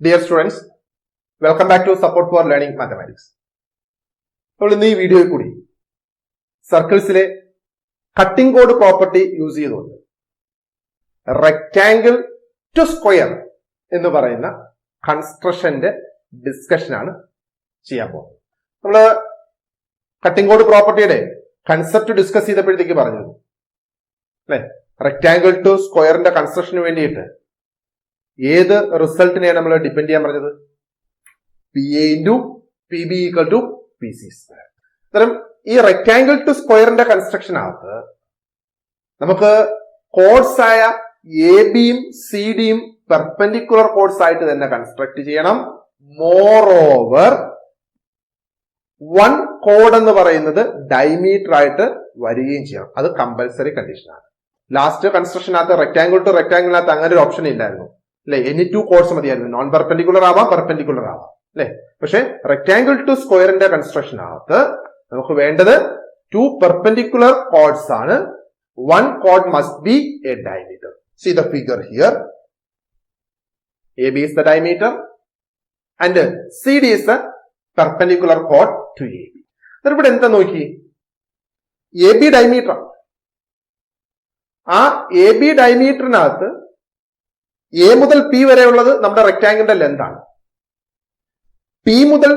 Dear students, welcome back to Support for Learning Mathematics. നമ്മൾ ഇന്ന് ഈ വീഡിയോയിൽ കൂടി സർക്കിൾസിലെ കട്ടിംഗ് കോഡ് പ്രോപ്പർട്ടി യൂസ് ചെയ്തുകൊണ്ട് റെക്ടാംഗിൾ ടു സ്ക്വയർ എന്ന് പറയുന്ന കൺസ്ട്രക്ഷന്റെ ഡിസ്കഷനാണ് ചെയ്യാൻ പോകുന്നത്. നമ്മള് കട്ടിംഗ് കോഡ് പ്രോപ്പർട്ടിയുടെ കൺസെപ്റ്റ് ഡിസ്കസ് ചെയ്തപ്പോഴത്തേക്ക് പറഞ്ഞത് അല്ലെ, റെക്ടാംഗിൾ ടു സ്ക്വയറിന്റെ കൺസ്ട്രക്ഷന് വേണ്ടിയിട്ട് ഏത് റിസൾട്ടിനെയാണ് നമ്മൾ ഡിപ്പെൻഡ് ചെയ്യാൻ പറഞ്ഞത്? P A into P B equal to P C square. അത്തരം ഈ റെക്ടാംഗിൾ ടു സ്ക്വയറിന്റെ കൺസ്ട്രക്ഷനകത്ത് നമുക്ക് കോഡ്സ് ആയ എ ബിയും സി ഡിയും പെർപെൻഡിക്കുലർ കോഡ്സ് ആയിട്ട് തന്നെ കൺസ്ട്രക്ട് ചെയ്യണം. മോർ ഓവർ വൺ കോഡ് എന്ന് പറയുന്നത് ഡയമീറ്റർ ആയിട്ട് വരികയും ചെയ്യണം. അത് കമ്പൽസറി കണ്ടീഷനാണ്. ലാസ്റ്റ് കൺസ്ട്രക്ഷനകത്ത് റെക്ടാംഗിൾ ടു റെക്ടാംഗിളിനകത്ത് അങ്ങനെ ഒരു ഓപ്ഷൻ ഇല്ലായിരുന്നു അല്ലെ, എനി ടു കോഡ്സ് മതിയായിരുന്നു. നോൺ പെർപെൻഡിക്കുലർ ആവാം, പെർപെൻഡിക്കുലർ ആവാം അല്ലെ. പക്ഷെ റെക്ടാംഗിൾ ടു സ്ക്വയറിന്റെ കൺസ്ട്രക്ഷനകത്ത് നമുക്ക് വേണ്ടത് ടു പെർപെൻഡിക്കുലർ കോഡ്സ് ആണ്. One code must be A diameter. See the figure here. AB is the diameter and CD is the perpendicular chord to AB. ഇവിടെ എന്താ നോക്കി, AB ഡയമീറ്റർ. ആ AB ഡയമീറ്ററിനകത്ത് എ മുതൽ P വരെയുള്ളത് നമ്മുടെ റെക്ടാംഗിളിന്റെ ലെന്ത് ആണ്. P മുതൽ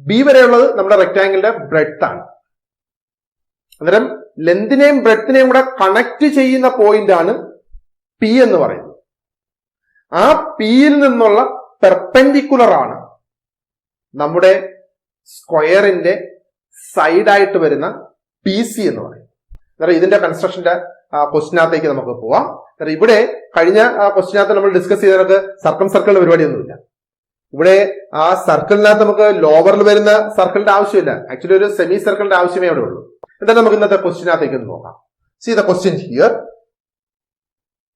B വരെയുള്ളത് നമ്മുടെ റെക്ടാംഗിളിന്റെ ബ്രെഡ്ത്ത് ആണ്. അന്നേരം ലെന്തിനെയും ബ്രെഡ്ത്തിനെയും കൂടെ കണക്ട് ചെയ്യുന്ന പോയിന്റ് ആണ് പി എന്ന് പറയുന്നത്. ആ പിയിൽ നിന്നുള്ള പെർപെൻഡിക്കുലർ ആണ് നമ്മുടെ സ്ക്വയറിന്റെ സൈഡായിട്ട് വരുന്ന പി സി എന്ന് പറയുന്നത്. അന്നേരം ഇതിന്റെ കൺസ്ട്രക്ഷന്റെ ക്വസ്റ്റിനകത്തേക്ക് നമുക്ക് പോവാം. ഇവിടെ കഴിഞ്ഞ ക്വസ്റ്റിനകത്ത് നമ്മൾ ഡിസ്കസ് ചെയ്തതൊക്കെ സർക്കിളിന്റെ പരിപാടിയൊന്നുമില്ല. ഇവിടെ ആ സർക്കിളിനകത്ത് നമുക്ക് ലോവറിൽ വരുന്ന സർക്കിളിന്റെ ആവശ്യമില്ല. ആക്ച്വലി ഒരു സെമി സർക്കിളിന്റെ ആവശ്യമേ അവിടെ ഉള്ളൂ. എന്തായാലും നമുക്ക് ഇന്നത്തെ ക്വസ്റ്റിനകത്തേക്ക് ഒന്ന് നോക്കാം. See the question here.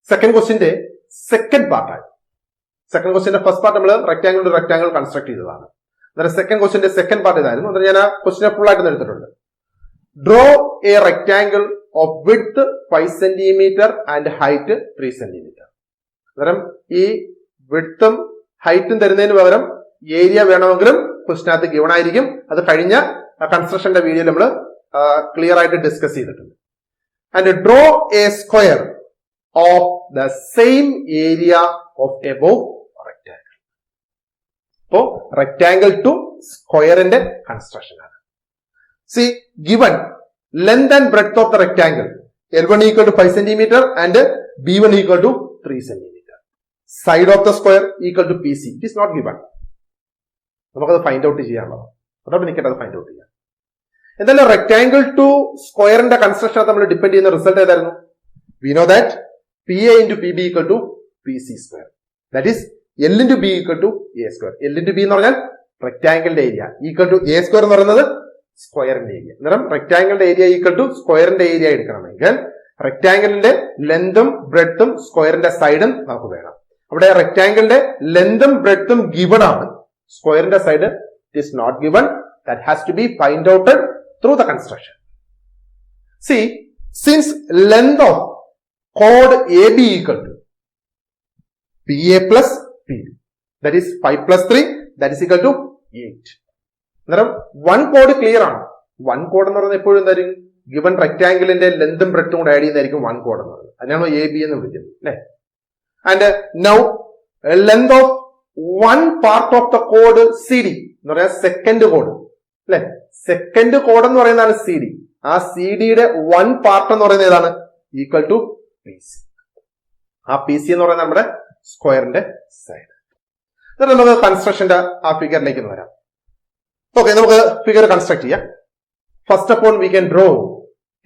Second ക്വസ്റ്റിന്റെ സെക്കൻഡ് പാർട്ടാണ്. സെക്കൻഡ് ക്വസ്റ്റിന്റെ ഫസ്റ്റ് പാർട്ട് നമ്മൾ റെക്ടാംഗിൾ ടു റെക്ടാംഗിൾ കൺസ്ട്രക്ട് ചെയ്തതാണ്. അന്നേരം സെക്കൻഡ് ക്വസ്റ്റിന്റെ സെക്കൻഡ് പാർട്ട് ഇതായിരുന്നു. അന്നേരം ഞാൻ ആ ക്വസ്റ്റിനെ ഫുൾ ആയിട്ട് എടുത്തിട്ടുണ്ട്. Draw A rectangle of width 5 cm and height 3 cm. അന്നേരം ഈ വിഡ്ത്തും ഹൈറ്റും തരുന്നതിന് പകരം ഏരിയ വേണമെങ്കിലും ക്വസ്റ്റിനകത്ത് ഗിവൺ ആയിരിക്കും. അത് കഴിഞ്ഞ കൺസ്ട്രക്ഷന്റെ വീഡിയോയിൽ നമ്മൾ ക്ലിയർ ആയിട്ട് ഡിസ്കസ് ചെയ്തിട്ടുണ്ട്. And draw a square of the same area of above rectangle. അപ്പോ റെക്ടാംഗിൾ ടു സ്ക്വയറിന്റെ കൺസ്ട്രക്ഷൻ ആണ്. C given length and breadth of the rectangle L1 equal to 5 cm and B1 equal to 3 cm. Side of the square equal to PC. It is not given. നമുക്കത് find out ചെയ്യാനുള്ളത്. അതോടെ നിൽക്കട്ടെ, അത് find out ചെയ്യാം. എന്തായാലും rectangle to സ്ക്വയറിന്റെ construction നമ്മൾ depend ചെയ്യുന്ന റിസൾട്ട് ഏതായിരുന്നു? We know that PA into PB equal to PC square. That is L into B equal to A square. L into B എന്ന് പറഞ്ഞാൽ റെക്ടാംഗിളിന്റെ area, equal to A square എന്ന് പറയുന്നത് സ്ക്വയറിന്റെ ഏരിയ. അന്നേരം റെക്ടാംഗിളിന്റെ ഏരിയ ഈക്വൽ ടു സ്ക്വയറിന്റെ ഏരിയ എടുക്കണമെങ്കിൽ റെക്ടാംഗിളിന്റെ ലെന്തും ബ്രെഡ്ത്തും സ്ക്വയറിന്റെ സൈഡും നമുക്ക് വേണം. അവിടെ റെക്ടാംഗിളിന്റെ ലെന്തും ബ്രെഡ്ത്തും ഗിവൺ ആണ്. സ്ക്വയറിന്റെ side it is not given. That has to be find outed through the construction. C since length of കോഡ് A B equal to P A plus P B, that is 5 plus 3 that is equal to 8. അന്നേരം one കോഡ് clear ആണ്. One കോഡ് എന്ന് പറയുന്നത് എപ്പോഴും എന്തായിരിക്കും? Given റെക്ടാംഗിളിന്റെ ലെന്തും ബ്രെഡ്ത്തും കൂടെ ആഡ് ചെയ്യുന്നതായിരിക്കും വൺ കോഡ് എന്ന് പറയുന്നത്. അതിനാണോ എ ബി എന്ന് വിളിക്കുന്നത് അല്ലെ. And now length of one part of the കോഡ് സി ഡി എന്ന് പറയാൻ സെക്കൻഡ് കോഡ് അല്ലെ. സെക്കൻഡ് കോഡ് എന്ന് പറയുന്നതാണ് സി ഡി. ആ സി ഡിയുടെ വൺ പാർട്ട് എന്ന് പറയുന്നത് ഏതാണ്? Equal to P C. ആ പി സി എന്ന് പറയുന്നത് നമ്മുടെ സ്ക്വയറിന്റെ സൈഡ്. എന്നിട്ട് നമുക്ക് കൺസ്ട്രക്ഷന്റെ ആ ഫിഗറിലേക്ക് വരാം. ഓക്കെ, നമുക്ക് ഫിഗർ കൺസ്ട്രക്ട് ചെയ്യാം. First of all we can draw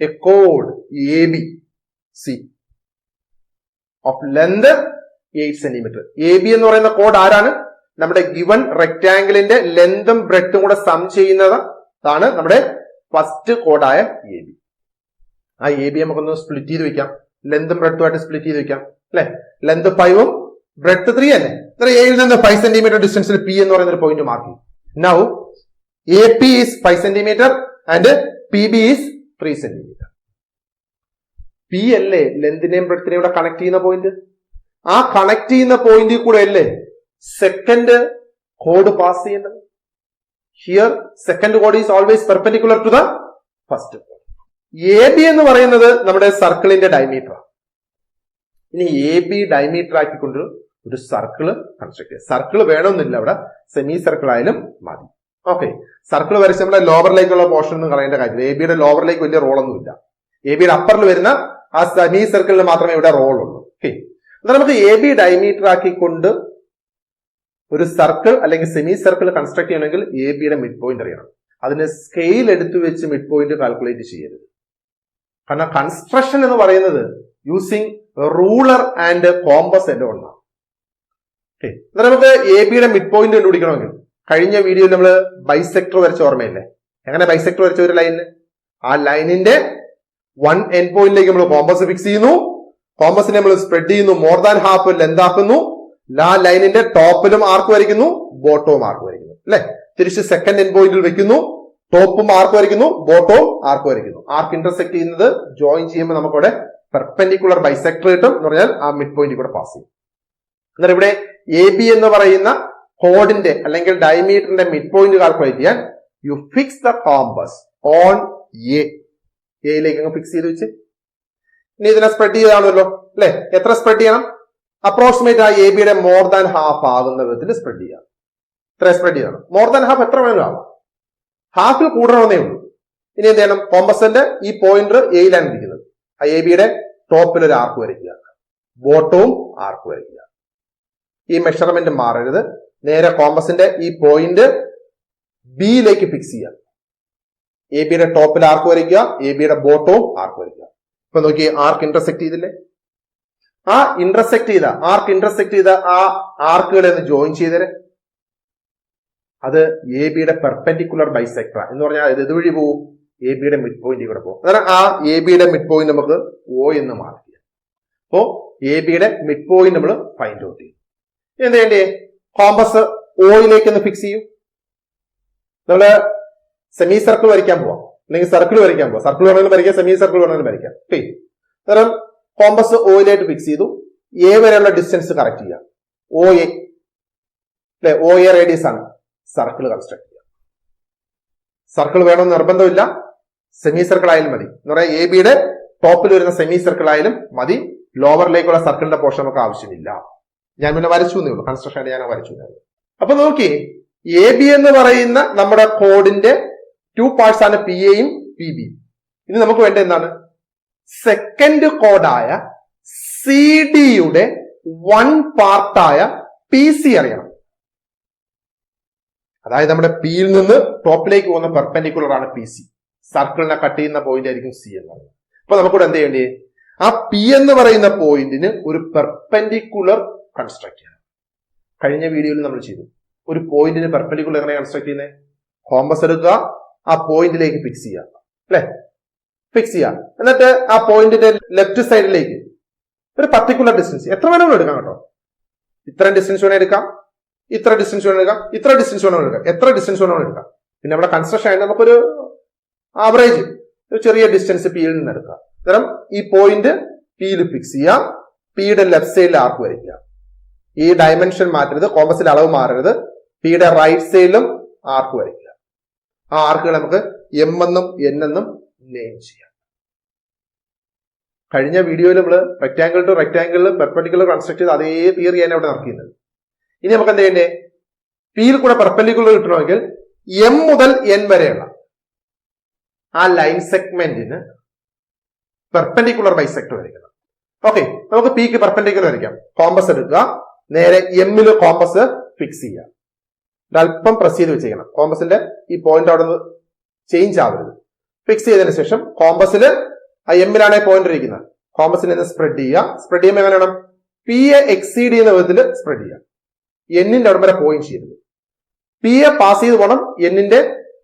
A code A B C of length 8 cm. A B എന്ന് പറയുന്ന കോഡ് ആരാണ്? നമ്മുടെ ഗിവൺ റെക്ടാംഗിളിന്റെ ലെന്തും ബ്രെഡ്ത്തും കൂടെ സം ചെയ്യുന്നതാണ് നമ്മുടെ ഫസ്റ്റ് കോഡായ എ ബി. ആ എ ബി നമുക്കൊന്ന് സ്പ്ലിറ്റ് ചെയ്ത് വെക്കാം. ലെന്തും ബ്രെഡ്ത്തും ആയിട്ട് സ്പ്ലിറ്റ് ചെയ്ത് വെക്കാം അല്ലെ. ലെന്ത് 5 ബ്രെഡ്ത്ത് 3 അല്ലേ. എയിൽ നിന്ന് 5 cm ഡിസ്റ്റൻസിൽ പി എന്ന് പറയുന്ന ഒരു പോയിന്റ് മാർക്ക് ചെയ്യും. Now AP is 5 cm and PB is 3 cm. P അല്ലേ ലെന്തിനെയും ബ്രെഡ്ത്തിനെയും കൂടെ കണക്ട് ചെയ്യുന്ന പോയിന്റ്. ആ കണക്ട് ചെയ്യുന്ന പോയിന്റിൽ കൂടെ അല്ലേ സെക്കൻഡ് കോഡ് പാസ് ചെയ്യേണ്ടത്. Here second code is always perpendicular to the first code. A B എന്ന് പറയുന്നത് നമ്മുടെ സർക്കിളിന്റെ ഡയമീറ്റർ. ഇനി എ ബി ഡയമീറ്റർ ആക്കിക്കൊണ്ട് ഒരു സർക്കിള് കൺസ്ട്രക്ട് ചെയ്യുക. സർക്കിൾ വേണമെന്നില്ല, അവിടെ സെമി സർക്കിൾ ആയാലും മതി. ഓക്കെ, സർക്കിൾ വരച്ച് നമ്മുടെ ലോവറിലേക്കുള്ള പോർഷൻ ഒന്നും കളയേണ്ട കാര്യമില്ല. എ ബിയുടെ ലോവറിലേക്ക് വലിയ റോളൊന്നുമില്ല. എ ബിയുടെ അപ്പറിൽ വരുന്ന ആ സെമി സർക്കിളിന് മാത്രമേ ഇവിടെ റോൾ ഉള്ളൂ. ഓക്കെ, എന്നാൽ നമുക്ക് എ ബി ഡയമീറ്റർ ആക്കിക്കൊണ്ട് ഒരു സർക്കിൾ അല്ലെങ്കിൽ സെമി സർക്കിൾ കൺസ്ട്രക്ട് ചെയ്യണമെങ്കിൽ എ ബിയുടെ മിഡ് പോയിന്റ് അറിയണം. അതിന് സ്കെയിൽ എടുത്തു വെച്ച് മിഡ് പോയിന്റ് കാൽക്കുലേറ്റ് ചെയ്യരുത്. കാരണം കൺസ്ട്രക്ഷൻ എന്ന് പറയുന്നത് യൂസിങ് റൂളർ ആൻഡ് കോമ്പസ് എല്ലാം ഒന്നാണ്. ഓക്കെ, എന്നാൽ നമുക്ക് എ ബിയുടെ മിഡ് പോയിന്റ് കണ്ടുപിടിക്കണമെങ്കിൽ കഴിഞ്ഞ വീഡിയോയിൽ നമ്മൾ ബൈസെക്ടർ വരച്ച ഓർമ്മയില്ലേ? എങ്ങനെ ബൈസെക്ടർ വരച്ച ഒരു ലൈനിന് ആ ലൈനിന്റെ വൺ എൻഡ് പോയിന്റിലേക്ക് നമ്മൾ കോമ്പസ് ഫിക്സ് ചെയ്യുന്നു. കോമ്പസിനെ നമ്മൾ സ്പ്രെഡ് ചെയ്യുന്നു, മോർ ദാൻ ഹാഫ് ലെന്ത് ആക്കുന്നു. ആ ലൈനിന്റെ ടോപ്പിലും ആർക്ക് വരയ്ക്കുന്നു, ബോട്ടവും ആർക്ക് വരയ്ക്കുന്നു അല്ലെ. തിരിച്ച് സെക്കൻഡ് എൻഡ് പോയിന്റിൽ വെക്കുന്നു, ടോപ്പും ആർക്ക് വരയ്ക്കുന്നു, ബോട്ടവും ആർക്ക് വരയ്ക്കുന്നു. ആർക്ക് ഇന്റർസെക്ട് ചെയ്യുന്നത് ജോയിൻ ചെയ്യുമ്പോൾ നമുക്കവിടെ പെർപെൻഡിക്കുലർ ബൈസെക്ടർ കിട്ടും എന്ന് പറഞ്ഞാൽ ആ മിഡ് പോയിന്റ് കൂടെ പാസ് ചെയ്യും. എന്നാൽ ഇവിടെ എ ബി എന്ന് പറയുന്ന കോഡിന്റെ അല്ലെങ്കിൽ ഡയമീറ്ററിന്റെ മിഡ് പോയിന്റ് കാൽക്കുലേറ്റ് ചെയ്യാൻ you fix the compass on എയിലേക്ക് അങ്ങ് ഫിക്സ് ചെയ്ത് വെച്ച് ഇനി ഇതിനെ സ്പ്രെഡ് ചെയ്താണല്ലോ അല്ലെ. എത്ര സ്പ്രെഡ് ചെയ്യണം? അപ്രോക്സിമേറ്റ് ആ എ ബിയുടെ മോർ ദാൻ ഹാഫ് ആകുന്ന വിധത്തിൽ സ്പ്രെഡ് ചെയ്യാം. ഇത്ര സ്പ്രെഡ് ചെയ്യണം. മോർ ദാൻ ഹാഫ് എത്ര വേണമെങ്കിലും ആവാം, ഹാഫിൽ കൂടണമെന്നേ ഉള്ളൂ. ഇനി എന്ത് ചെയ്യണം? കോമ്പസിന്റെ ഈ പോയിന്റ് എയിലാണ് ഇരിക്കുന്നത്. ആ എ ബിയുടെ ടോപ്പിൽ ഒരു ആർക്ക് വരയ്ക്കുക, ബോട്ടവും ആർക്ക് വരയ്ക്കുക. ഈ മെഷർമെന്റ് മാറരുത്. നേരെ കോമ്പസിന്റെ ഈ പോയിന്റ് ബിയിലേക്ക് ഫിക്സ് ചെയ്യാം. എ ബിയുടെ ടോപ്പിൽ ആർക്ക് വരയ്ക്കുക, എ ബിയുടെ ബോട്ടവും ആർക്ക് വരയ്ക്കുക. ഇപ്പൊ നോക്കി, ആർക്ക് ഇന്റർസെക്ട് ചെയ്തില്ലേ? ആ ഇന്റർസെക്ട് ചെയ്ത ആർക്ക് ഇന്റർസെക്ട് ചെയ്ത ആ ആർക്കുകളെ ഒന്ന് ജോയിൻ ചെയ്തേരെ. അത് എ ബിയുടെ പെർപെൻഡിക്കുലർ ബൈസെക്ടർ എന്ന് പറഞ്ഞാൽ ഇത് ഇതുവഴി പോവും, എ ബിയുടെ മിഡ് പോയിന്റ് കൂടെ പോകും. അതാണ് ആ എ ബിയുടെ മിഡ് പോയിന്റ് നമുക്ക് ഒ എന്ന് മാർക്ക് ചെയ്യാം. അപ്പോ എ ബിയുടെ മിഡ് പോയിന്റ് നമ്മൾ ഫൈൻഡ് ഔട്ട് ചെയ്യും. എന്ത് ചെയ്യണ്ടേ? കോമ്പസ് ഓയിലേക്ക് ഒന്ന് ഫിക്സ് ചെയ്യും. നമ്മള് സെമി സർക്കിൾ വരയ്ക്കാൻ പോവാം, അല്ലെങ്കിൽ സർക്കിൾ വരയ്ക്കാൻ പോവാം. സർക്കിൾ വേണമെങ്കിലും വരയ്ക്കാം, സെമി സർക്കിൾ വേണമെങ്കിലും വരയ്ക്കാം. ഓക്കെ, അന്നേരം കോമ്പസ് ഓയിലായിട്ട് ഫിക്സ് ചെയ്തു. എ വരെയുള്ള ഡിസ്റ്റൻസ് കറക്റ്റ് ചെയ്യാം. ഒ എ അല്ലെ, ഒ എ റേഡിയസ് ആണ്. സർക്കിൾ കൺസ്ട്രക്ട് ചെയ്യാം. സർക്കിൾ വേണമെന്ന് നിർബന്ധമില്ല, സെമി സർക്കിൾ ആയാലും മതി. എന്ന് പറയാം എ ബിയുടെ ടോപ്പിൽ വരുന്ന സെമി സർക്കിൾ ആയാലും മതി. ലോവറിലേക്കുള്ള സർക്കിളിന്റെ പോർഷൻ നമുക്ക് ആവശ്യമില്ല. ഞാൻ പിന്നെ വരച്ചു എന്നേ ഉള്ളൂ, കൺസ്ട്രക്ഷൻ ആയിട്ട് ഞാൻ വരച്ചു. അപ്പൊ നോക്കി, എ ബി എന്ന് പറയുന്ന നമ്മുടെ കോഡിന്റെ 2 പാർട്സ് ആണ് പി എയും പി ബി. ഇനി നമുക്ക് വേണ്ട എന്താണ്? സെക്കൻഡ് കോഡായ സി ഡിയുടെ 1 പാർട്ടായ പി സി അറിയണം. അതായത് നമ്മുടെ പിയിൽ നിന്ന് ടോപ്പിലേക്ക് പോകുന്ന പെർപെൻഡിക്കുലർ ആണ് പി സി. സർക്കിളിനെ കട്ട് ചെയ്യുന്ന പോയിന്റ് ആയിരിക്കും സി എന്ന് പറയുന്നത്. അപ്പൊ നമുക്കിവിടെ എന്ത് ചെയ്യേണ്ടി? ആ പി എന്ന് പറയുന്ന പോയിന്റിന് ഒരു പെർപെൻഡിക്കുലർ കൺസ്ട്രക്ട് ചെയ്യണം. കഴിഞ്ഞ വീഡിയോയിൽ നമ്മൾ ചെയ്തു. ഒരു പോയിന്റിന് പെർപെൻഡിക്കുലർ എങ്ങനെ കൺസ്ട്രക്ട് ചെയ്യുന്നത്? കോമ്പസ് എടുക്കുക, ആ പോയിന്റിലേക്ക് ഫിക്സ് ചെയ്യുക അല്ലെ, ഫിക്സ് ചെയ്യാം. എന്നിട്ട് ആ പോയിന്റിന്റെ ലെഫ്റ്റ് സൈഡിലേക്ക് ഒരു പർട്ടിക്കുലർ ഡിസ്റ്റൻസ് എത്ര വേണമെങ്കിലും എടുക്കാം കേട്ടോ. ഇത്രയും ഡിസ്റ്റൻസ് വേണം എടുക്കാം, ഇത്ര ഡിസ്റ്റൻസ് വേണം എടുക്കാം, ഇത്ര ഡിസ്റ്റൻസ് വേണം എടുക്കാം, എത്ര ഡിസ്റ്റൻസ് വേണം എടുക്കാം. പിന്നെ നമ്മുടെ കൺസ്ട്രക്ഷൻ ആയിട്ട് നമുക്കൊരു ആവറേജ് ഒരു ചെറിയ ഡിസ്റ്റൻസ് പിയിൽ നിന്ന് എടുക്കാം. അന്നേരം ഈ പോയിന്റ് പിയിൽ ഫിക്സ് ചെയ്യാം. പിയുടെ ലെഫ്റ്റ് സൈഡിൽ ആർക്ക് വരയ്ക്കുക. ഈ ഡയമെൻഷൻ മാറ്റരുത്, കോമ്പസിലെ അളവ് മാറരുത്. പിയുടെ റൈറ്റ് സൈഡിലും ആർക്ക് വരയ്ക്കുക. ആ ആർക്കുകൾ നമുക്ക് എം എന്നും എൻ എന്നും നെയിം ചെയ്യാം. കഴിഞ്ഞ വീഡിയോയിൽ നമ്മൾ റെക്ടാംഗിൾ ടു റെക്ടാംഗിളിൽ പെർപെൻഡിക്കുലർ കൺസ്ട്രക്ട് ചെയ്ത് അതേ തിയറിയാണ് ഇവിടെ നടക്കുന്നത്. ഇനി നമുക്ക് എന്ത് ചെയ്യണ്ടേ? പിയിൽ കൂടെ പെർപെൻഡിക്കുലർ കിട്ടണമെങ്കിൽ എം മുതൽ എൻ വരെയുള്ള ആ ലൈൻ സെഗ്മെന്റിന് പെർപെൻഡിക്കുലർ ബൈസെക്ടർ വരയ്ക്കണം. ഓക്കെ, നമുക്ക് പിക്ക് പെർപെൻഡിക്കുലർ വരയ്ക്കാം. കോമ്പസ് എടുക്കുക, നേരെ എമ്മില് കോമ്പസ് ഫിക്സ് ചെയ്യുക. ഒരല്പം പ്രസ് ചെയ്ത് വെച്ചേക്കണം. കോമ്പസിന്റെ ഈ പോയിന്റ് അവിടെ നിന്ന് ചേഞ്ച് ആവരുത്. ഫിക്സ് ചെയ്തതിനു ശേഷം കോമ്പസിൽ ആ എമ്മിലാണ് പോയിന്റ് ഇരിക്കുന്നത്. കോമ്പസിൽ നിന്ന് സ്പ്രെഡ് ചെയ്യുക. സ്പ്രെഡ് ചെയ്യുമ്പോൾ എങ്ങനെ വേണം? പി എ എക്സീഡ് ചെയ്യുന്ന വിധത്തിൽ സ്പ്രെഡ് ചെയ്യുക. എന്നിന്റെ അവിടെ വരെ പോയിന്റ് ചെയ്യരുത്. പി എ പാസ് ചെയ്ത് പോകണം, എന്നിന്റെ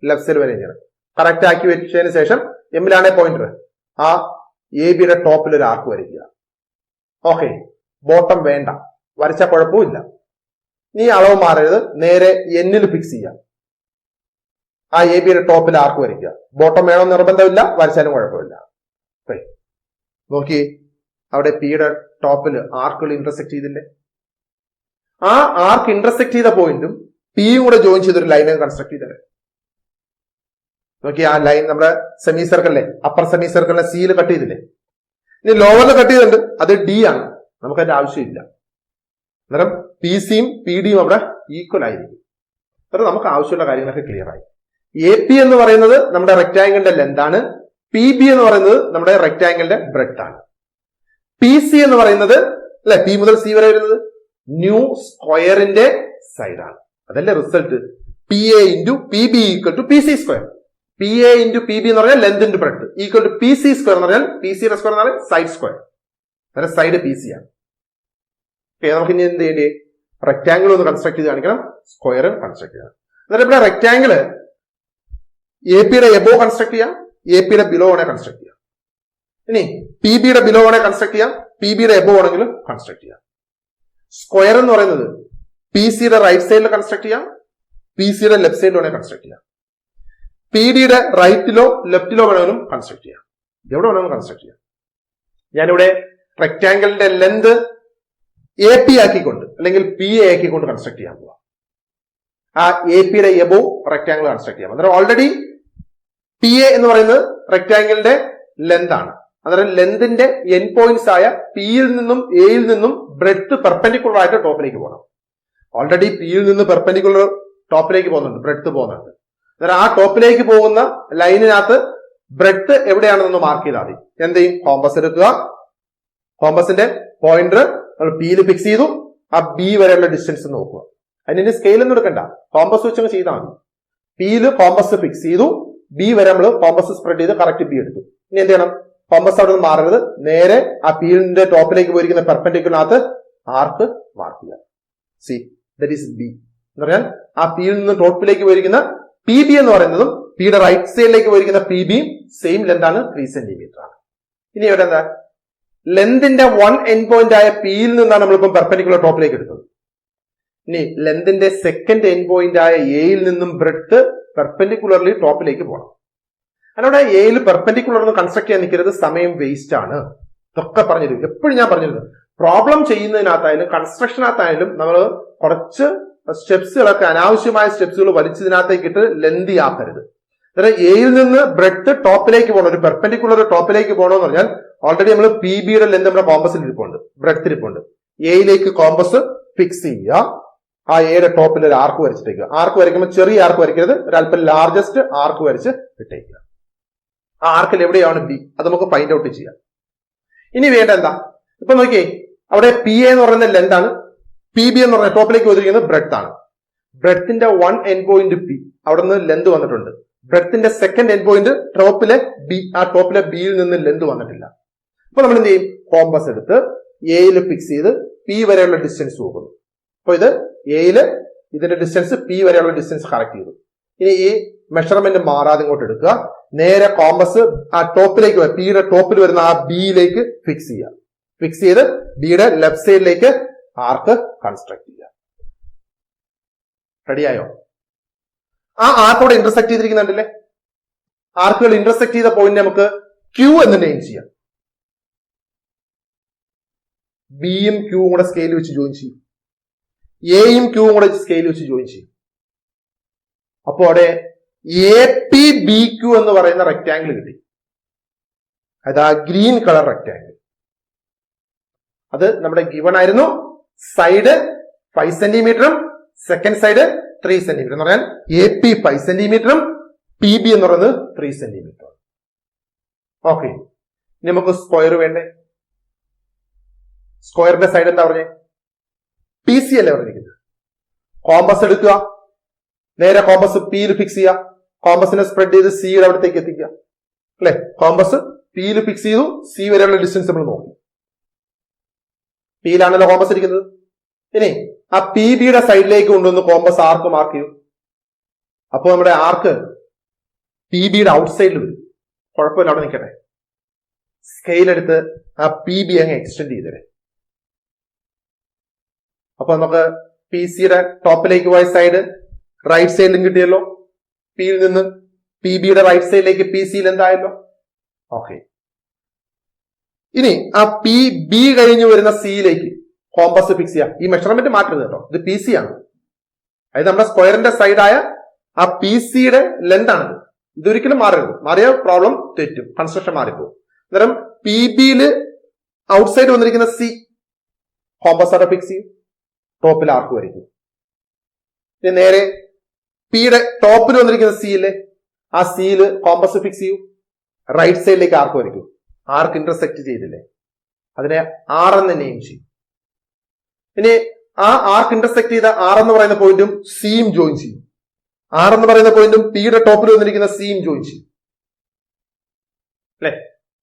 ലെഫ്റ്റ് സൈഡ് വരെ ചെയ്യണം. കറക്റ്റ് ആക്കി വെച്ചതിന് ശേഷം എമ്മിലാണ് പോയിന്റർ, ആ എ ബിയുടെ ടോപ്പിൽ ഒരു ആർക്ക് വരയ്ക്കുക. ഓക്കെ, ബോട്ടം വേണ്ട, വരച്ച കുഴപ്പമില്ല. നീ അളവ് മാറരുത്, നേരെ എന്നിൽ ഫിക്സ് ചെയ്യാം. ആ എ ബിയുടെ ടോപ്പിൽ ആർക്ക് വരയ്ക്കുക. ബോട്ടം വേണമെന്ന് നിർബന്ധമില്ല, വരച്ചാലും കുഴപ്പമില്ല. നോക്കി, അവിടെ പിയുടെ ടോപ്പിൽ ആർക്കുകൾ ഇന്റർസെക്ട് ചെയ്തില്ലേ? ആ ആർക്ക് ഇന്റർസെക്ട് ചെയ്ത പോയിന്റും പിയും കൂടെ ജോയിൻ ചെയ്തൊരു ലൈനെ കൺസ്ട്രക്ട് ചെയ്തത്. നോക്കി ആ ലൈൻ നമ്മുടെ സെമി സർക്കിളിലെ അപ്പർ സെമി സർക്കിളിലെ സിയിൽ കട്ട് ചെയ്തില്ലേ, ഇനി ലോവറിൽ കട്ട് ചെയ്തിട്ടുണ്ട്, അത് ഡി ആണ്, നമുക്ക് അതിന്റെ ആവശ്യമില്ല. അന്നേരം പി സിയും പി ഡിയും അവിടെ ഈക്വൽ ആയിരിക്കും. അന്നേരം നമുക്ക് ആവശ്യമുള്ള കാര്യങ്ങളൊക്കെ ക്ലിയർ ആയി. എ പി എന്ന് പറയുന്നത് നമ്മുടെ റെക്ടാംഗിളിന്റെ ലെന്ത് ആണ്, പി ബി എന്ന് പറയുന്നത് നമ്മുടെ റെക്ടാംഗിളിന്റെ ബ്രെഡ്ത്ത് ആണ്. പി സി എന്ന് പറയുന്നത് അല്ലെ, പി മുതൽ സി വരെ വരുന്നത് ന്യൂ സ്ക്വയറിന്റെ സൈഡാണ്. അതല്ലേ result, P A into P B equal to P C square. P A into P B എന്ന് പറഞ്ഞാൽ length into breadth equal to P C square എന്ന് പറഞ്ഞാൽ പി സിയുടെ സ്ക്വയർ എന്ന് പറഞ്ഞാൽ സൈഡ് സ്ക്വയർ, അതായത് സൈഡ് പി സി ആണ്. നമുക്ക് ഇനി എന്ത് ചെയ്യേണ്ടി, റെക്ടാംഗിൾ ഒന്ന് കൺസ്ട്രക്ട് ചെയ്ത് കാണിക്കണം, സ്ക്വയർ കൺസ്ട്രക്ട് ചെയ്യണം. എന്നിട്ട് ഇവിടെ റെക്ടാംഗിള് എ പിയുടെ എബോ കൺസ്ട്രക്ട് ചെയ്യാം, എ പിയുടെ ബിലോ വേണേ കൺസ്ട്രക്ട് ചെയ്യാം. ഇനി പി ബിയുടെ ബിലോ വേണേ കൺസ്ട്രക്ട് ചെയ്യാം, പി ബിയുടെ എബോ ആണെങ്കിലും കൺസ്ട്രക്ട് ചെയ്യാം. സ്ക്വയർ എന്ന് പറയുന്നത് പി സിയുടെ റൈറ്റ് സൈഡിൽ കൺസ്ട്രക്ട് ചെയ്യാം, പി സിയുടെ ലെഫ്റ്റ് സൈഡിൽ വേണേ കൺസ്ട്രക്ട് ചെയ്യാം. പി ഡിയുടെ റൈറ്റിലോ ലെഫ്റ്റിലോ വേണമെങ്കിലും കൺസ്ട്രക്ട് ചെയ്യാം, എവിടെ വേണമെങ്കിലും കൺസ്ട്രക്ട് ചെയ്യാം. ഞാനിവിടെ റെക്ടാംഗിളിന്റെ ലെന്ത് എ പി ആക്കിക്കൊണ്ട് അല്ലെങ്കിൽ പി എ ആക്കിക്കൊണ്ട് കൺസ്ട്രക്ട് ചെയ്യാൻ പോവാം. ആ എ പിയുടെ എബോ റെക്ടാംഗിൾ കൺസ്ട്രക്ട് ചെയ്യാം. അന്നേരം ഓൾറെഡി പി എ എന്ന് പറയുന്നത് റെക്ടാംഗിളിന്റെ ലെന്ത് ആണ്. അന്നേരം ലെന്തിന്റെ എൻ പോയിന്റ്സ് ആയ പിയിൽ നിന്നും എയിൽ നിന്നും ബ്രെഡ്ത്ത് പെർപെൻഡിക്കുലർ ആയിട്ട് ടോപ്പിലേക്ക് പോകണം. ഓൾറെഡി പിയിൽ നിന്ന് പെർപെൻഡിക്കുലർ ടോപ്പിലേക്ക് പോകുന്നുണ്ട്, ബ്രെഡ്ത്ത് പോകുന്നുണ്ട്. അന്നേരം ആ ടോപ്പിലേക്ക് പോകുന്ന ലൈനിനകത്ത് ബ്രെഡ്ത്ത് എവിടെയാണെന്ന് മാർക്ക് ചെയ്താൽ മതി. എന്ത് ചെയ്യും, കോമ്പസ് എടുക്കുക, കോമ്പസിന്റെ പോയിന്റർ നമ്മൾ പിയിൽ ഫിക്സ് ചെയ്തു, ആ ബി വരെയുള്ള ഡിസ്റ്റൻസ് നോക്കുക. അതിന് സ്കെയിൽ ഒന്നും എടുക്കണ്ട, കോമ്പസ് വെച്ച് അങ്ങ് ചെയ്താൽ മതി. പിയിൽ കോമ്പസ് ഫിക്സ് ചെയ്തു, ബി വരെ നമ്മൾ കോമ്പസ് സ്പ്രെഡ് ചെയ്ത് കറക്റ്റ് ബി എടുത്തു. ഇനി എന്ത് ചെയ്യണം, കോമ്പസ് അവിടെ നിന്ന് മാറരുത്, നേരെ ആ പിയിലിന്റെ ടോപ്പിലേക്ക് പോയിരിക്കുന്ന പെർപെൻഡിക്കുലറിനകത്ത് ആർക്ക് മാർക്ക് ചെയ്യുക. സി ദറ്റ് ഈസ് ബി എന്ന് പറഞ്ഞാൽ ആ പിയിൽ നിന്ന് ടോപ്പിലേക്ക് പോയിരിക്കുന്ന പി ബി എന്ന് പറയുന്നതും പിയുടെ റൈറ്റ് സൈഡിലേക്ക് പോയിരിക്കുന്ന പി ബിയും സെയിം ലെന്ത് ആണ്, 3 സെന്റിമീറ്റർ ആണ്. ഇനി ഇവിടെ എന്താ, ലെന്തിന്റെ 1 എൻ പോയിന്റ് ആയ പിയിൽ നിന്നാണ് നമ്മളിപ്പം പെർപെൻഡിക്കുലർ ടോപ്പിലേക്ക് എടുത്തത്. ഇനി ലെന്തിന്റെ സെക്കൻഡ് എൻ പോയിന്റ് ആയ എയിൽ നിന്നും ബ്രെഡ്ത്ത് പെർപെൻഡിക്കുലർലി ടോപ്പിലേക്ക് പോകണം. അതിനോടെ എയിൽ പെർപെൻഡിക്കുലർ ഒന്ന് കൺസ്ട്രക്ട് ചെയ്യാൻ നിൽക്കരുത്, സമയം വേസ്റ്റ് ആണ്. ഇതൊക്കെ പറഞ്ഞിരുന്നു, എപ്പോഴും ഞാൻ പറഞ്ഞിരുന്നു. പ്രോബ്ലം ചെയ്യുന്നതിനകത്തായാലും കൺസ്ട്രക്ഷനകത്തായാലും നമ്മൾ കുറച്ച് സ്റ്റെപ്സുകളൊക്കെ, അനാവശ്യമായ സ്റ്റെപ്സുകൾ വലിച്ചതിനകത്തേക്ക് ഇട്ട് ലെന്തി ആക്കരുത്. അതായത് എയിൽ നിന്ന് ബ്രെഡ്ത്ത് ടോപ്പിലേക്ക് പോകണം, ഒരു പെർപെൻഡിക്കുലർ ടോപ്പിലേക്ക് പോകണമെന്ന് പറഞ്ഞാൽ ഓൾറെഡി നമ്മൾ പി ബിയുടെ ലെന്ത് നമ്മുടെ കോമ്പസിൽ ഇരിപ്പുണ്ട്, ബ്രെഡ്ത്ത് ഇരിപ്പുണ്ട്. എയിലേക്ക് കോമ്പസ് ഫിക്സ് ചെയ്യുക, ആ എയുടെ ടോപ്പിൽ ഒരു ആർക്ക് വരച്ചിട്ടേക്കുക. ആർക്ക് വരയ്ക്കുമ്പോൾ ചെറിയ ആർക്ക് വരയ്ക്കരുത്, ഒരല്പം ലാർജസ്റ്റ് ആർക്ക് വരച്ച് ഇട്ടേക്കുക. ആ ആർക്കിൽ എവിടെയാണ് ബി, അത് നമുക്ക് ഫൈൻഡ് ഔട്ട് ചെയ്യാം. ഇനി വേണ്ട എന്താ, ഇപ്പൊ നോക്കിയേ, അവിടെ പി എ എന്ന് പറയുന്ന ലെന്ത് ആണ്, പി ബി എന്ന് പറഞ്ഞ ടോപ്പിലേക്ക് വന്നിരിക്കുന്നത് ബ്രെഡ്ത്ത് ആണ്. ബ്രെഡ്ത്തിന്റെ 1 എൻ പോയിന്റ് പി, അവിടെ നിന്ന് ലെന്ത് വന്നിട്ടുണ്ട്. ബ്രെഡ്ത്തിന്റെ സെക്കൻഡ് എൻ പോയിന്റ് ടോപ്പിലെ ബി, ആ ടോപ്പിലെ ബിയിൽ നിന്ന് ലെന്ത് വന്നിട്ടില്ല. അപ്പൊ നമ്മൾ എന്ത് ചെയ്യും, കോമ്പസ് എടുത്ത് എയിൽ ഫിക്സ് ചെയ്ത് പി വരെയുള്ള ഡിസ്റ്റൻസ് നോക്കുന്നു. അപ്പൊ ഇത് എയില് ഇതിന്റെ ഡിസ്റ്റൻസ് പി വരെയുള്ള ഡിസ്റ്റൻസ് കറക്റ്റ് ചെയ്തു. ഇനി ഈ മെഷർമെന്റ് മാറാതെ ഇങ്ങോട്ട് എടുക്കുക, നേരെ കോമ്പസ് ആ ടോപ്പിലേക്ക്, പിയുടെ ടോപ്പിൽ വരുന്ന ആ ബിയിലേക്ക് ഫിക്സ് ചെയ്യുക. ഫിക്സ് ചെയ്ത് ബിയുടെ ലെഫ്റ്റ് സൈഡിലേക്ക് ആർക്ക് കൺസ്ട്രക്ട് ചെയ്യുക. റെഡിയായോ? ആ ആർക്കോടെ ഇന്റർസെക്ട് ചെയ്തിരിക്കുന്നുണ്ടല്ലേ, ആർക്കുകൾ ഇന്റർസെക്ട് ചെയ്ത പോയിന്റ് നമുക്ക് ക്യൂ എന്ന് നെയിം ചെയ്യാം. ബിയും ക്യൂവും കൂടെ സ്കെയിൽ വെച്ച് ജോയിൻ ചെയ്യും, എയും ക്യൂവും കൂടെ സ്കെയിൽ വെച്ച് ജോയിൻ ചെയ്യും. അപ്പോ അവിടെ എ പി ബി ക്യൂ എന്ന് പറയുന്ന റെക്ടാംഗിൾ കിട്ടി. അതാ ഗ്രീൻ കളർ റെക്ടാംഗിൾ, അത് നമ്മുടെ ഗിവൺ ആയിരുന്നു. സൈഡ് 5 സെന്റിമീറ്ററും സെക്കൻഡ് സൈഡ് 3 സെന്റിമീറ്റർ എന്ന് പറഞ്ഞാൽ എ പി 5 സെന്റിമീറ്ററും പി ബി എന്ന് പറയുന്നത് 3 സെന്റിമീറ്റർ. ഓക്കെ, ഇനി നമുക്ക് സ്ക്വയർ വേണ്ടേ? സ്ക്വയറിന്റെ സൈഡ് എന്താ പറഞ്ഞേ, പി സി അല്ലേ പറഞ്ഞിരിക്കുന്നത്. കോമ്പസ് എടുക്കുക, നേരെ കോമ്പസ് പിയിൽ ഫിക്സ് ചെയ്യുക, കോമ്പസിനെ സ്പ്രെഡ് ചെയ്ത് സിയുടെ അവിടത്തേക്ക് എത്തിക്കുക അല്ലെ. കോമ്പസ് പിയിൽ ഫിക്സ് ചെയ്തു, സി വരെയുള്ള ഡിസ്റ്റൻസ് നമ്മൾ നോക്കി. പിയിലാണല്ലോ കോമ്പസ് ഇരിക്കുന്നത്. ഇനി ആ പി ബിയുടെ സൈഡിലേക്ക് കൊണ്ടുവന്ന് കോമ്പസ് ആർക്ക് മാർക്ക് ചെയ്യും. അപ്പൊ നമ്മുടെ ആർക്ക് പി ബിയുടെ ഔട്ട് സൈഡിൽ വരും. കുഴപ്പമില്ല, അവിടെ നിൽക്കട്ടെ. സ്കെയിൽ എടുത്ത് ആ പി ബി അങ്ങ് എക്സ്റ്റെൻഡ് ചെയ്തേ. അപ്പൊ നമുക്ക് പി സിയുടെ ടോപ്പിലേക്ക് പോയ സൈഡ് റൈറ്റ് സൈഡിലും കിട്ടിയല്ലോ, പിയിൽ നിന്ന് പി ബിയുടെ റൈറ്റ് സൈഡിലേക്ക് പി സിയിൽ എന്തായല്ലോ. ഓക്കെ, ഇനി ആ പി ബി കഴിഞ്ഞ് വരുന്ന സിയിലേക്ക് കോമ്പസ് ഫിക്സ് ചെയ്യുക. ഈ മെഷർമെന്റ് മാറ്റരുത് കേട്ടോ, ഇത് പി സി ആണ്. അതായത് നമ്മുടെ സ്ക്വയറിന്റെ സൈഡായ ആ പി സിയുടെ ലെന്ത് ആണിത്. ഇതൊരിക്കലും മാറരുത്. മാറിയ പ്രോബ്ലം തെറ്റും, കൺസ്ട്രക്ഷൻ മാറിപ്പോകും. അന്നേരം പി ബിയില് ഔട്ട്സൈഡ് വന്നിരിക്കുന്ന സി കോമ്പസ് അവിടെ ഫിക്സ് ചെയ്യും, ടോപ്പിൽ ആർക്ക് വരയ്ക്കും. ഇനി നേരെ പിയുടെ ടോപ്പിൽ വന്നിരിക്കുന്ന സിയില് ആ സിയില് കോമ്പസ് ഫിക്സ് ചെയ്യൂ, റൈറ്റ് സൈഡിലേക്ക് ആർക്ക് വരയ്ക്കും. ആർക്ക് ഇന്റർസെക്ട് ചെയ്തില്ലേ, അതിനെ ആർ എന്ന് നെയിം ചെയ്യും. ഇനി ആ ആർക്ക് ഇന്റർസെക്ട് ചെയ്ത ആർ എന്ന് പറയുന്ന പോയിന്റും സിയും ജോയിൻ ചെയ്യും. ആർ എന്ന് പറയുന്ന പോയിന്റും പിയുടെ ടോപ്പിൽ വന്നിരിക്കുന്ന സിയും ജോയിൻ ചെയ്യും അല്ലെ.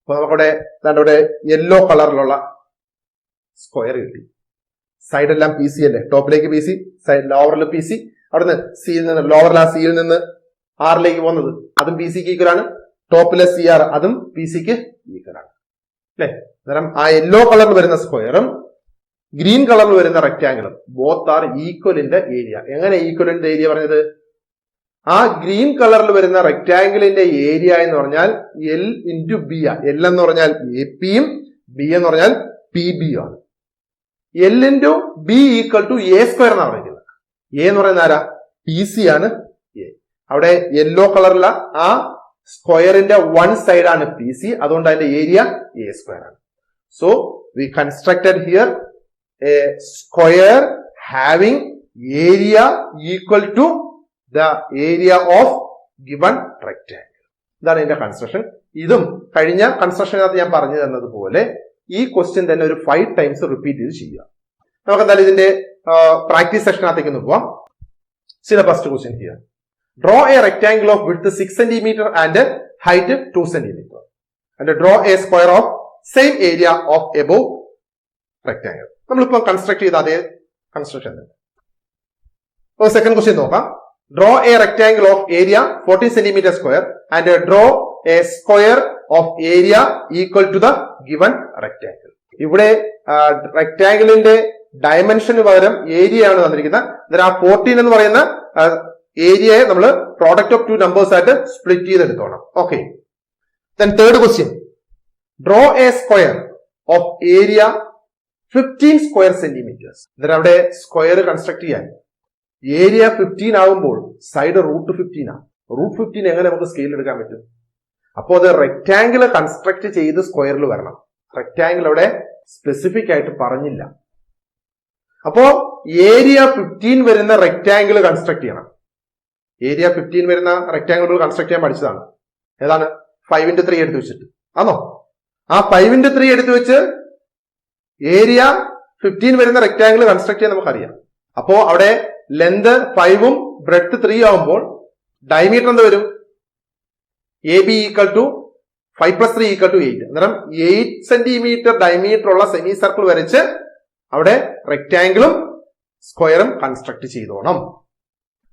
അപ്പൊ നമുക്കിവിടെ ഇവിടെ യെല്ലോ കളറിലുള്ള സ്ക്വയർ കിട്ടി. സൈഡെല്ലാം പി സി അല്ലേ, ടോപ്പിലേക്ക് പി സി, സൈഡ് ലോവറിൽ പി സി, അവിടുന്ന് സിയിൽ നിന്ന് ലോവറിൽ ആ സിയിൽ നിന്ന് ആറിലേക്ക് പോകുന്നത് അതും പി സിക്ക് ഈക്വൽ ആണ്. ടോപ്പിലെ സി ആർ അതും പി സിക്ക് ഈക്വൽ ആണ് അല്ലെ. അന്നേരം ആ യെല്ലോ കളറിൽ വരുന്ന സ്ക്വയറും ഗ്രീൻ കളറിൽ വരുന്ന റെക്ടാംഗിളും both are equal in the area. എങ്ങനെ ഈക്വൽ ഇൻ ദ ഏരിയ പറഞ്ഞത്? ആ ഗ്രീൻ കളറിൽ വരുന്ന റെക്ടാംഗിളിന്റെ ഏരിയ എന്ന് പറഞ്ഞാൽ എൽ ഇൻറ്റു ബി ആ. എൽ എന്ന് പറഞ്ഞാൽ എ പിയും ബി എന്ന് പറഞ്ഞാൽ പി ബി ആണ്. L into B equal to A square എന്നാണ് പറയുന്നത്. എ എന്ന് പറയുന്ന ആരാ? പി സി ആണ് എ. അവിടെ യെല്ലോ കളറിലുള്ള ആ സ്ക്വയറിന്റെ വൺ സൈഡ് ആണ് പി സി, അതുകൊണ്ട് അതിന്റെ ഏരിയ എ സ്ക്വയർ ആണ്. So we constructed here a square having area equal to the area of given rectangle. ഇതാണ് ഇതിന്റെ കൺസ്ട്രക്ഷൻ. ഇതും കഴിഞ്ഞ കൺസ്ട്രക്ഷനകത്ത് ഞാൻ പറഞ്ഞു തന്നതുപോലെ ഈ ക്വസ്റ്റ്യൻ തന്നെ ഒരു 5 ടൈംസ് റിപ്പീറ്റ് ചെയ്ത് ചെയ്യുക. നമുക്ക് എന്തായാലും ഇതിന്റെ പ്രാക്ടീസ് സെക്ഷനകത്തേക്ക് ഒന്ന് പോവാം. See the first question here. Draw a rectangle of width 6 cm and height 2 cm and draw a square of same area of above rectangle. നമ്മളിപ്പോ കൺസ്ട്രക്ട് ചെയ്ത അതേ കൺസ്ട്രക്ഷൻ തന്നെ. സെക്കൻഡ് ക്വസ്റ്റ്യൻ നോക്കാം. Draw a rectangle of area 14 cm square and draw a square of area equal to the given rectangle. ഇവിടെ റെക്ടാംഗിളിന്റെ ഡയമെൻഷന് പകരം area ആണ് തന്നിരിക്കുന്നത്. ആ 14 എന്ന് പറയുന്ന ഏരിയയെ നമ്മൾ പ്രോഡക്റ്റ് ഓഫ് 2 നമ്പേഴ്സ് ആയിട്ട് സ്പ്ലിറ്റ് ചെയ്തെടുത്തോണം. Okay. Then third question. Draw a square of area 15 square centimetres. എന്നിട്ട് അവിടെ സ്ക്വയർ കൺസ്ട്രക്ട് ചെയ്യാൻ ഏരിയ 15 ആകുമ്പോൾ സൈഡ് റൂട്ട് 15 ആണ്. റൂട്ട് 15 എങ്ങനെ നമുക്ക് സ്കെയിൽ എടുക്കാൻ പറ്റും? അപ്പോൾ അത് റെക്ടാംഗിൾ കൺസ്ട്രക്ട് ചെയ്ത് സ്ക്വയറിൽ വരണം. റെക്ടാംഗിൾ അവിടെ സ്പെസിഫിക് ആയിട്ട് പറഞ്ഞില്ല. അപ്പോ ഏരിയ 15 വരുന്ന റെക്ടാംഗിൾ കൺസ്ട്രക്ട് ചെയ്യണം. ഏരിയ 15 വരുന്ന റെക്ടാംഗിൾ കൺസ്ട്രക്ട് ചെയ്യാൻ പഠിച്ചതാണ്. ഏതാണ്? 5x3 എടുത്ത് വെച്ചിട്ട് ആണോ? ആ 5x3 എടുത്ത് വെച്ച് ഏരിയ 15 വരുന്ന റെക്ടാംഗിൾ കൺസ്ട്രക്ട് ചെയ്യാൻ നമുക്കറിയാം. അപ്പോ അവിടെ ലെന്ത് 5ഉം ബ്രെഡ്ത്ത് 3 ആവുമ്പോൾ ഡയമീറ്റർ എന്ത് വരും? A B equal to 5 + 3 = 8. അന്നേരം 8 സെന്റിമീറ്റർ ഡയമീറ്റർ ഉള്ള സെമി സർക്കിൾ വരച്ച് അവിടെ റെക്ടാംഗിളും സ്ക്വയറും കൺസ്ട്രക്ട് ചെയ്തോണം.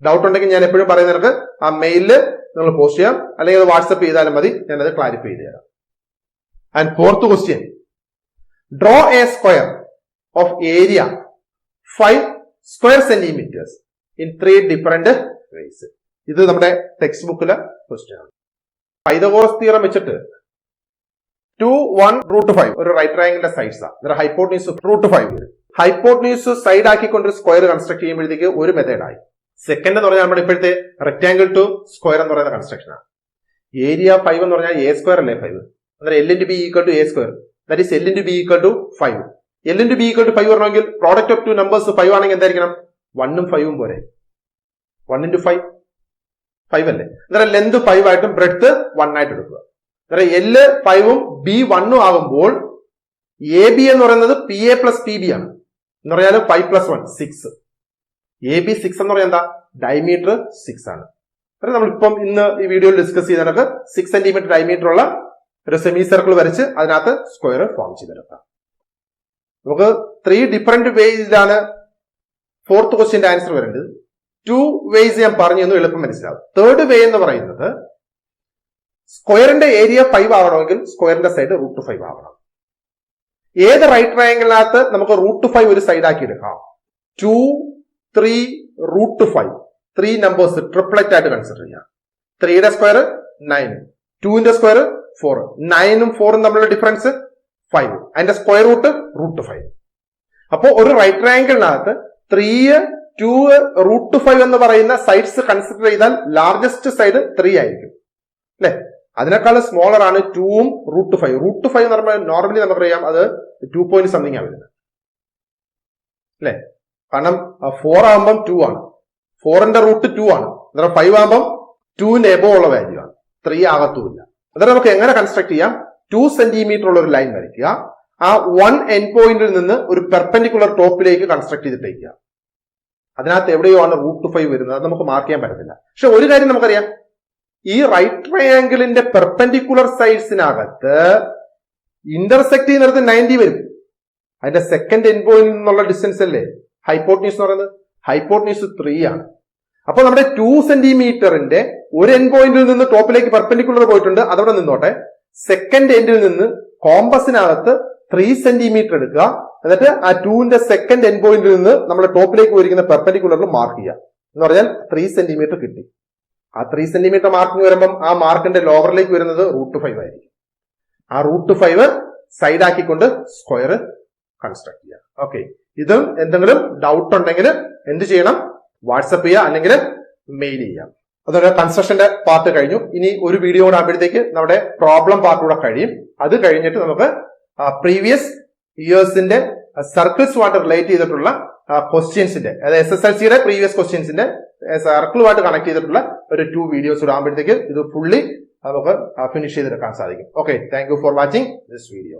ഡൗട്ട് ഉണ്ടെങ്കിൽ ഞാൻ എപ്പോഴും പറയുന്നവർക്ക് ആ മെയിലില് നിങ്ങൾ പോസ്റ്റ് ചെയ്യാം, അല്ലെങ്കിൽ അത് വാട്സപ്പ് ചെയ്താലും മതി, ഞാനത് ക്ലാരിഫൈ ചെയ്ത് തരാം. And fourth question. Draw a square of area 5 square centimetres in 3 different vase. ഇത് നമ്മുടെ ടെക്സ്റ്റ് ബുക്കിലെ ക്വസ്റ്റ്യൻ ആണ്. പൈതഗോറസ് തിയറം വെച്ചിട്ട് 2, 1, √5 ഒരു റൈറ്റ് ട്രയാങ്കിളിന്റെ സൈഡ്സ് ആണ്. ഹൈപ്പോട്ടനീസ് √5 വരും. ഹൈപ്പോട്ടനീസ് സൈഡ് ആക്കിക്കൊണ്ട് സ്ക്വയർ കൺസ്ട്രക്ട് ചെയ്യുമ്പോഴത്തേക്ക് ഒരു മെത്തേഡായി. സെക്കൻഡ് എന്ന് പറഞ്ഞാൽ നമ്മുടെ ഇപ്പോഴത്തെ റെക്ടാംഗിൾ ടു സ്ക്വയർ എന്ന് പറയുന്ന കൺസ്ട്രക്ഷൻ ആണ്. ഏരിയ 5 എന്ന് പറഞ്ഞാൽ എ സ്ക്വയർ അല്ലേ 5. അന്നേരം L × B = A square. That is L × B = 5. L × B = 5 വരണമെങ്കിൽ പ്രോഡക്റ്റ് ഓഫ് 2 നമ്പേഴ്സ് 5 ആണെങ്കിൽ എന്തായിരിക്കണം? 1ഉം 5ഉം പോരെ. 1 × 5 5 അല്ലേ. അന്നേരം ലെന്ത് 5 ആയിട്ടും ബ്രെഡ്ത്ത് 1 ആയിട്ട് എടുക്കുക. അന്നേരം L 5ഉം B 1ഉം ആകുമ്പോൾ എ ബി എന്ന് പറയുന്നത് PA + PB ആണ്. എന്ന് പറഞ്ഞാൽ 5 + 1 6. AB 6 എന്ന് പറയുന്നത് എന്താ? ഡയമീറ്റർ 6 ആണ്. നമ്മളിപ്പം ഇന്ന് ഈ വീഡിയോയിൽ ഡിസ്കസ് ചെയ്തതൊക്കെ 6 സെന്റിമീറ്റർ ഡയമീറ്റർ ഉള്ള ഒരു സെമി സർക്കിൾ വരച്ച് അതിനകത്ത് സ്ക്വയർ ഫോം ചെയ്തെടുക്കാം. നമുക്ക് 3 ഡിഫറെന്റ് വേയിലാണ് ഫോർത്ത് ക്വസ്റ്റ്യന്റെ ആൻസർ വരേണ്ടത്. 2 വേസ് ഞാൻ പറഞ്ഞു എന്ന് എളുപ്പം മനസ്സിലാവും. തേർഡ് വേ എന്ന് പറയുന്നത് സ്ക്വയറിന്റെ ഏരിയ 5 ആവണമെങ്കിൽ സ്ക്വയറിന്റെ സൈഡ് √5 ആവണം. ഏത് റൈറ്റ് ട്രയാങ്കിളിനകത്ത് നമുക്ക് √5 ഒരു സൈഡ് ആക്കി എടുക്കാം? 2, 3, √5 3 നമ്പേഴ്സ് ട്രിപ്ലറ്റ് ആയിട്ട് കൺസിഡർ ചെയ്യാം. 3യുടെ സ്ക്വയർ 9, 2ന്റെ സ്ക്വയർ 4, 9ഉം 4ഉം തമ്മിലുള്ള ഡിഫറൻസ് 5, അതിന്റെ സ്ക്വയർ റൂട്ട് √5. അപ്പോൾ ഒരു റൈറ്റ് ട്രയാങ്കിളിനകത്ത് 3, 2, √5 എന്ന് പറയുന്ന സൈഡ്സ് കൺസിഡർ ചെയ്താൽ ലാർജസ്റ്റ് സൈഡ് 3 ആയിരിക്കും അല്ലെ. അതിനേക്കാൾ സ്മോളർ ആണ് 2ഉം √5. √5 എന്ന് പറയുമ്പോൾ നോർമലി നമുക്കറിയാം അത് 2 പോയിന്റ് സംതിങ് ആണ് വരുന്നത് അല്ലെ. കാരണം 4 ആകുമ്പം 2 ആണ്, 4ന്റെ റൂട്ട് 2 ആണ്, 5 ആകുമ്പം 2ന്റെ എബോ ഉള്ള വാല്യൂ ആണ്, 3 ആകത്തുമില്ല. അതായത് നമുക്ക് എങ്ങനെ കൺസ്ട്രക്ട് ചെയ്യാം? 2 സെന്റിമീറ്റർ ഉള്ള ഒരു ലൈൻ വരയ്ക്കുക, ആ 1 എൻഡ് പോയിന്റിൽ നിന്ന് ഒരു പെർപെൻഡിക്കുലർ ടോപ്പിലേക്ക് കൺസ്ട്രക്ട് ചെയ്തിട്ടേക്കുക. അതിനകത്ത് എവിടെയോ ആണ് √5 വരുന്നത്, അത് നമുക്ക് മാർക്ക് ചെയ്യാൻ പറ്റത്തില്ല. പക്ഷെ ഒരു കാര്യം നമുക്കറിയാം, ഈ റൈറ്റ് ട്രയാങ്കിളിന്റെ പെർപെൻഡിക്കുലർ സൈഡ്സിനകത്ത് ഇന്റർസെക്ട് ചെയ്യുന്നിടത്ത് 90 വരും. അതിന്റെ സെക്കൻഡ് എൻഡ് പോയിന്റിൽ നിന്നുള്ള ഡിസ്റ്റൻസ് അല്ലേ ഹൈപ്പോട്ടനീസ് എന്ന് പറയുന്നത്? ഹൈപ്പോട്ടനീസ് 3 ആണ്. അപ്പൊ നമ്മുടെ 2 സെന്റിമീറ്ററിന്റെ ഒരു എൻഡ് പോയിന്റിൽ നിന്ന് ടോപ്പിലേക്ക് പെർപെൻഡിക്കുലർ പോയിട്ടുണ്ട്, അതവിടെ നിന്നോട്ടെ. സെക്കൻഡ് എൻഡിൽ നിന്ന് കോമ്പസിനകത്ത് 3 സെന്റിമീറ്റർ എടുക്കുക, എന്നിട്ട് ആ 2ന്റെ സെക്കൻഡ് എൻഡ് പോയിന്റിൽ നിന്ന് നമ്മുടെ ടോപ്പിലേക്ക് പോയിരിക്കുന്ന പെർപെൻഡിക്കുലറിൽ മാർക്ക് ചെയ്യുക. എന്ന് പറഞ്ഞാൽ 3 സെന്റിമീറ്റർ കിട്ടി. ആ 3 സെന്റിമീറ്റർ മാർക്കിംഗ് വരുമ്പം ആ മാർക്കിന്റെ ലോവറിലേക്ക് വരുന്നത് √5 ആയിരിക്കും. ആ √5 സൈഡ് ആക്കിക്കൊണ്ട് സ്ക്വയർ കൺസ്ട്രക്ട് ചെയ്യുക. ഓക്കെ, ഇതിൽ എന്തെങ്കിലും ഡൗട്ട് ഉണ്ടെങ്കിൽ എന്ത് ചെയ്യണം? വാട്സപ്പ് ചെയ്യുക, അല്ലെങ്കിൽ മെയിൽ ചെയ്യാം. അതുപോലെ കൺസ്ട്രക്ഷന്റെ പാർട്ട് കഴിഞ്ഞു. ഇനി ഒരു വീഡിയോ കൂടെ ആകുമ്പോഴത്തേക്ക് നമ്മുടെ പ്രോബ്ലം പാർട്ട് കൂടെ കഴിയും. അത് കഴിഞ്ഞിട്ട് നമുക്ക് പ്രീവിയസ് ഇയേഴ്സിന്റെ സർക്കിൾസുമായിട്ട് റിലേറ്റ് ചെയ്തിട്ടുള്ള ക്വസ്റ്റ്യൻസിന്റെ, അതായത് SSLCയുടെ പ്രീവിയസ് ക്വസ്റ്റ്യൻസിന്റെ സർക്കിളുമായിട്ട് കണക്ട് ചെയ്തിട്ടുള്ള ഒരു 2 വീഡിയോസ് കൂടെ ആകുമ്പോഴത്തേക്ക് ഇത് ഫുള്ളി നമുക്ക് ഫിനിഷ് ചെയ്തെടുക്കാൻ സാധിക്കും. Okay, thank you for watching this video.